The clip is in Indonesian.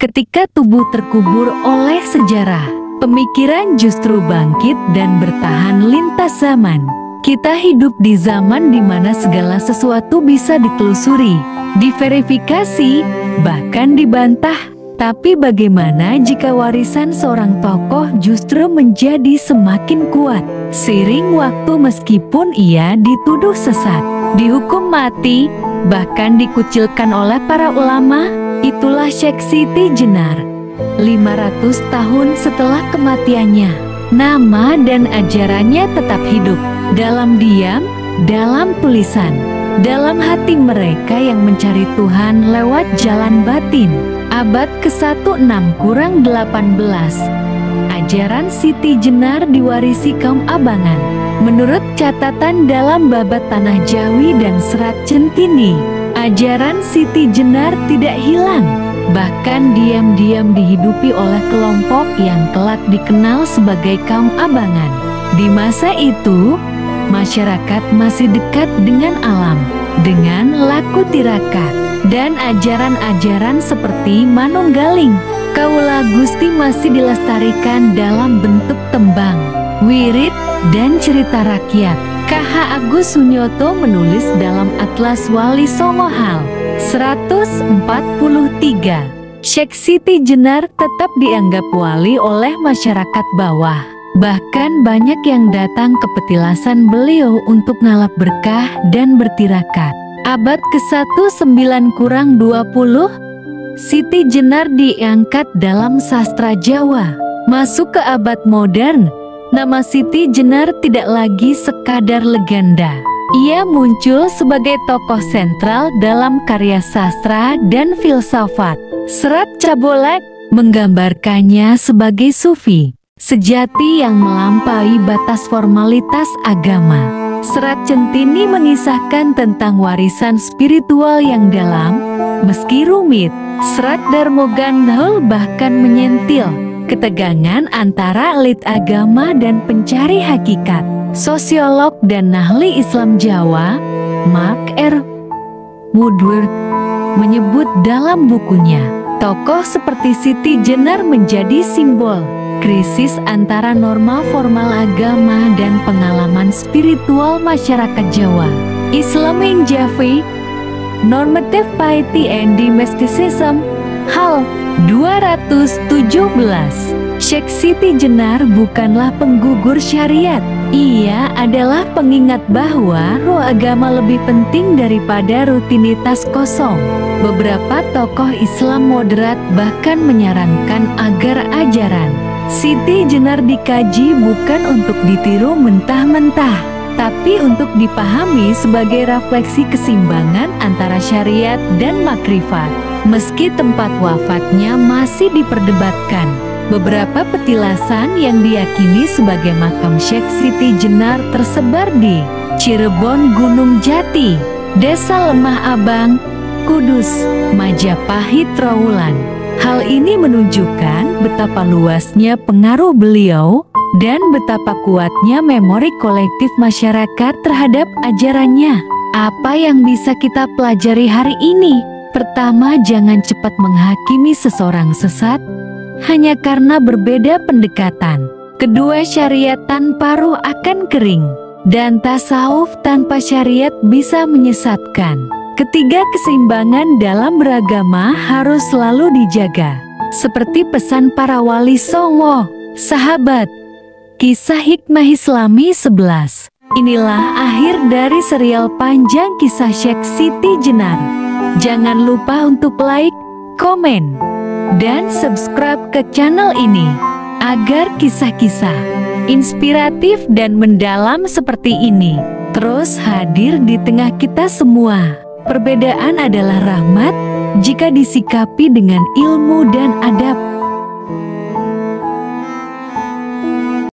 Ketika tubuh terkubur oleh sejarah, pemikiran justru bangkit dan bertahan lintas zaman. Kita hidup di zaman di mana segala sesuatu bisa ditelusuri, diverifikasi, bahkan dibantah. Tapi bagaimana jika warisan seorang tokoh justru menjadi semakin kuat seiring waktu meskipun ia dituduh sesat, dihukum mati, bahkan dikucilkan oleh para ulama? Itulah Syekh Siti Jenar. 500 tahun setelah kematiannya, nama dan ajarannya tetap hidup. Dalam diam, dalam tulisan, dalam hati mereka yang mencari Tuhan lewat jalan batin. Abad ke-16 kurang 18. Ajaran Siti Jenar diwarisi kaum Abangan. Menurut catatan dalam Babat Tanah Jawi dan Serat Centini, ajaran Siti Jenar tidak hilang, bahkan diam-diam dihidupi oleh kelompok yang kelak dikenal sebagai kaum Abangan. Di masa itu, masyarakat masih dekat dengan alam, dengan laku tirakat, dan ajaran-ajaran seperti Manunggaling. Kaula Gusti masih dilestarikan dalam bentuk tembang, wirid, dan cerita rakyat. K.H. Agus Sunyoto menulis dalam Atlas Wali Songo Hal 143, Syekh Siti Jenar tetap dianggap wali oleh masyarakat bawah. Bahkan banyak yang datang ke petilasan beliau untuk ngalap berkah dan bertirakat. Abad ke-19 kurang 20, Siti Jenar diangkat dalam sastra Jawa. Masuk ke abad modern, nama Siti Jenar tidak lagi sekadar legenda. Ia muncul sebagai tokoh sentral dalam karya sastra dan filsafat. Serat Cabolek menggambarkannya sebagai sufi sejati yang melampaui batas formalitas agama. Serat Centini mengisahkan tentang warisan spiritual yang dalam, meski rumit. Serat Darmogan bahkan menyentil ketegangan antara elit agama dan pencari hakikat. Sosiolog dan ahli Islam Jawa, Mark R. Woodward, menyebut dalam bukunya, tokoh seperti Siti Jenar menjadi simbol krisis antara norma formal agama dan pengalaman spiritual masyarakat Jawa. Islamic Javi, Normative Piety and Mysticism, Hal 217. Syekh Siti Jenar bukanlah penggugur syariat. Ia adalah pengingat bahwa roh agama lebih penting daripada rutinitas kosong. Beberapa tokoh Islam moderat bahkan menyarankan agar ajaran Siti Jenar dikaji bukan untuk ditiru mentah-mentah, tapi untuk dipahami sebagai refleksi keseimbangan antara syariat dan makrifat. Meski tempat wafatnya masih diperdebatkan, beberapa petilasan yang diyakini sebagai makam Syekh Siti Jenar tersebar di Cirebon, Gunung Jati, Desa Lemah Abang, Kudus, Majapahit, Trowulan. Hal ini menunjukkan betapa luasnya pengaruh beliau dan betapa kuatnya memori kolektif masyarakat terhadap ajarannya. Apa yang bisa kita pelajari hari ini? Pertama, jangan cepat menghakimi seseorang sesat hanya karena berbeda pendekatan. Kedua, syariat tanpa ruh akan kering, dan tasawuf tanpa syariat bisa menyesatkan. Ketiga, keseimbangan dalam beragama harus selalu dijaga. Seperti pesan para wali songo, sahabat, Kisah Hikmah Islami 11. Inilah akhir dari serial panjang kisah Syekh Siti Jenar. Jangan lupa untuk like, komen, dan subscribe ke channel ini agar kisah-kisah inspiratif dan mendalam seperti ini terus hadir di tengah kita semua. Perbedaan adalah rahmat jika disikapi dengan ilmu dan adab.